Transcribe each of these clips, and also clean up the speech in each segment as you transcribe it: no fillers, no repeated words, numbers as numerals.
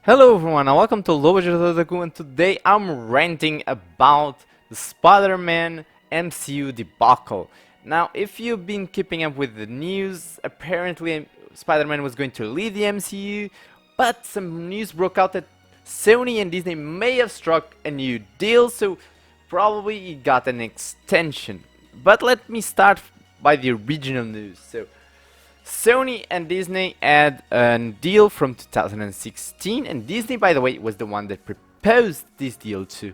Hello everyone and welcome to Overwatch, and today I'm ranting about the Spider-Man MCU debacle. Now, if you've been keeping up with the news, apparently Spider-Man was going to leave the MCU, but some news broke out that Sony and Disney may have struck a new deal, so probably it got an extension. But let me start by the original news. Sony and Disney had a deal from 2016, and Disney, by the way, was the one that proposed this deal to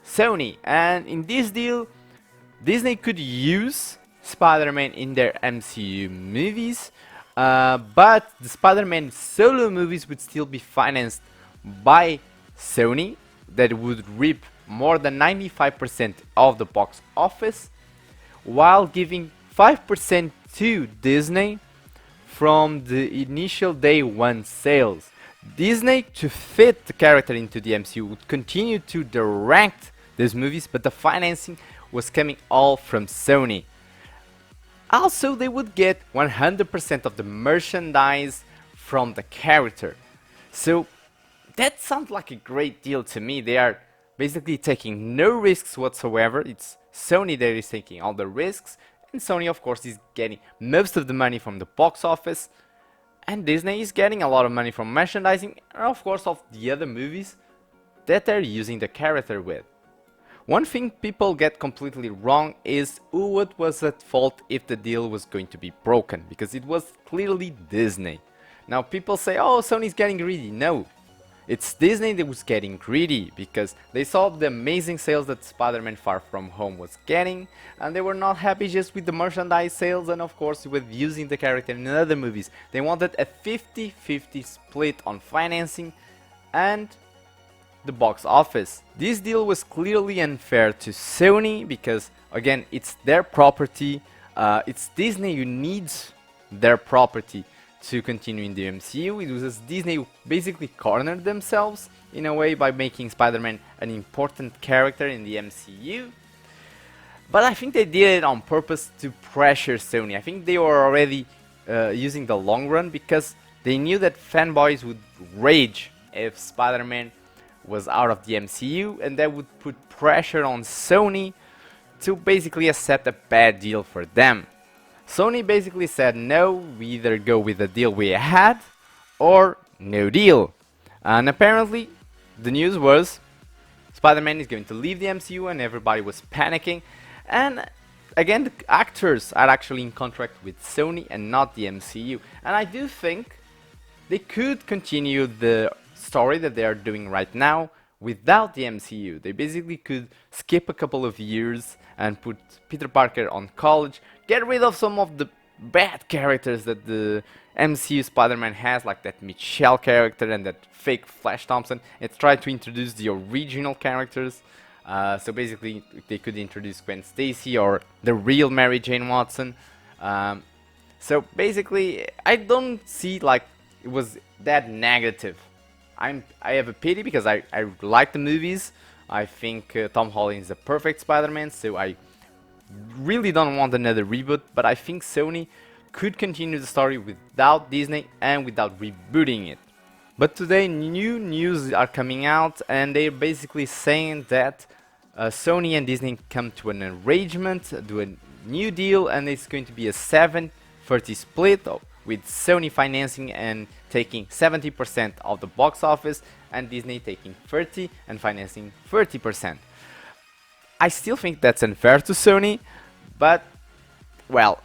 Sony. And in this deal, Disney could use Spider-Man in their MCU movies, but the Spider-Man solo movies would still be financed by Sony, that would reap more than 95% of the box office, while giving 5% to Disney from the initial day one sales. Disney, to fit the character into the MCU, would continue to direct these movies, but the financing was coming all from Sony. Also, they would get 100% of the merchandise from the character. So that sounds like a great deal to me. They are basically taking no risks whatsoever. It's Sony that is taking all the risks, and Sony, of course, is getting most of the money from the box office, and Disney is getting a lot of money from merchandising, and of course of the other movies that they're using the character with. One thing people get completely wrong is who was at fault if the deal was going to be broken, because it was clearly Disney. Now people say, oh, Sony's getting greedy. No, it's Disney that was getting greedy, because they saw the amazing sales that Spider-Man Far From Home was getting, and they were not happy just with the merchandise sales and of course with using the character in other movies. They wanted a 50-50 split on financing and the box office. This deal was clearly unfair to Sony because, again, it's their property. It's Disney who needs their property to continue in the MCU. It was Disney who basically cornered themselves in a way by making Spider-Man an important character in the MCU. But I think they did it on purpose to pressure Sony. I think they were already using the long run because they knew that fanboys would rage if Spider-Man was out of the MCU, and that would put pressure on Sony to basically accept a bad deal for them. Sony basically said no, we either go with the deal we had or no deal. And apparently the news was Spider-Man is going to leave the MCU, and everybody was panicking. And again, the actors are actually in contract with Sony and not the MCU. And I do think they could continue the story that they are doing right now without the MCU. They basically could skip a couple of years and put Peter Parker on college, get rid of some of the bad characters that the MCU Spider-Man has, like that Michelle character and that fake Flash Thompson, and try to introduce the original characters. So basically they could introduce Gwen Stacy or the real Mary Jane Watson. So basically I don't see like it was that negative. I have a pity because I like the movies. I think Tom Holland is a perfect Spider-Man, so I really don't want another reboot, but I think Sony could continue the story without Disney and without rebooting it. But today new news are coming out, and they're basically saying that Sony and Disney come to an arrangement, do a new deal, and it's going to be a 70-30 split with Sony financing and taking 70% of the box office, and Disney taking 30% and financing 30%. I still think that's unfair to Sony, but well,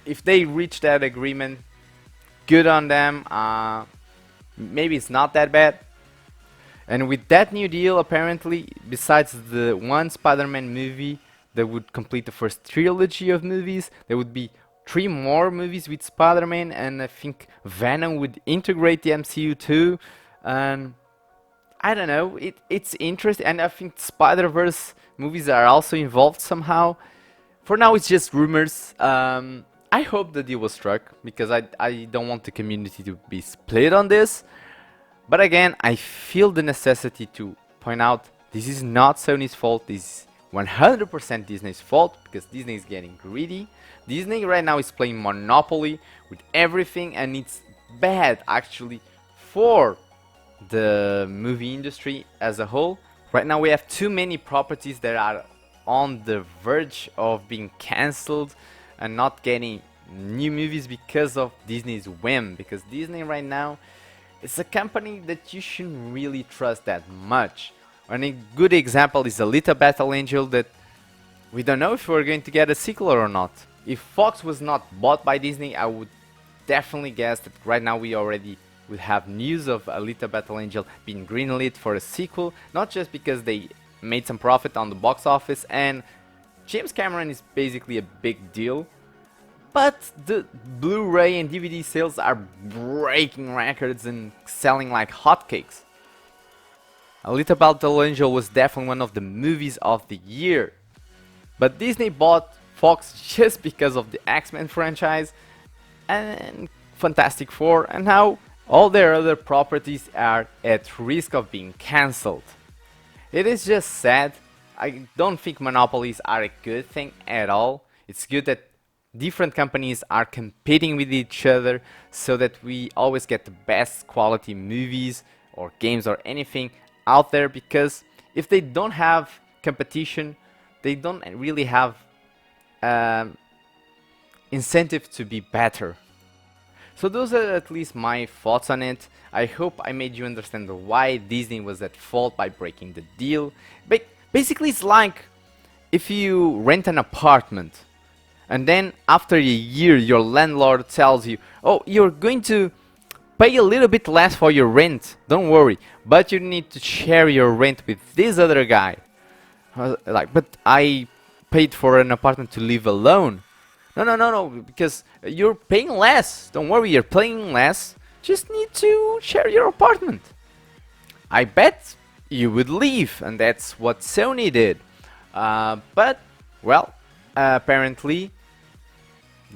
if they reach that agreement, good on them. Maybe it's not that bad. And with that new deal, apparently, besides the one Spider-Man movie that would complete the first trilogy of movies, there would be 3 more movies with Spider-Man, and I think Venom would integrate the MCU too. And I don't know, it's interesting, and I think Spider-Verse movies are also involved somehow. For now it's just rumors. I hope the deal was struck, because I don't want the community to be split on this. But again, I feel the necessity to point out this is not Sony's fault, this is 100% Disney's fault, because Disney is getting greedy. Disney right now is playing Monopoly with everything, and it's bad actually for the movie industry as a whole. Right now we have too many properties that are on the verge of being cancelled and not getting new movies because of Disney's whim. Because Disney right now is a company that you shouldn't really trust that much. And a good example is Alita Battle Angel, that we don't know if we're going to get a sequel or not. If Fox was not bought by Disney, I would definitely guess that right now we already would have news of Alita Battle Angel being greenlit for a sequel, not just because they made some profit on the box office and James Cameron is basically a big deal, but the Blu-ray and DVD sales are breaking records and selling like hotcakes. Alita Battle Angel was definitely one of the movies of the year, but Disney bought Fox just because of the X-Men franchise and Fantastic Four, and now all their other properties are at risk of being cancelled. It is just sad. I don't think monopolies are a good thing at all. It's good that different companies are competing with each other so that we always get the best quality movies or games or anything out there, because if they don't have competition, they don't really have incentive to be better. So those are at least my thoughts on it. I hope I made you understand why Disney was at fault by breaking the deal. Basically, it's like if you rent an apartment and then after a year your landlord tells you, oh, you're going to pay a little bit less for your rent, don't worry, but you need to share your rent with this other guy. Like, but I paid for an apartment to live alone. No, because you're paying less. Don't worry, you're paying less. Just need to share your apartment. I bet you would leave, and that's what Sony did. But, well, apparently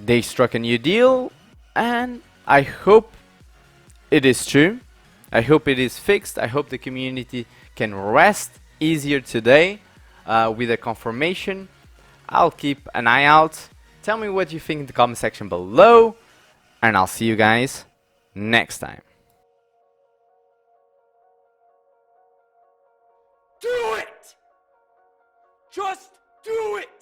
they struck a new deal, and I hope it is true. I hope it is fixed. I hope the community can rest easier today with a confirmation. I'll keep an eye out. Tell me what you think in the comment section below, and I'll see you guys next time. Do it! Just do it!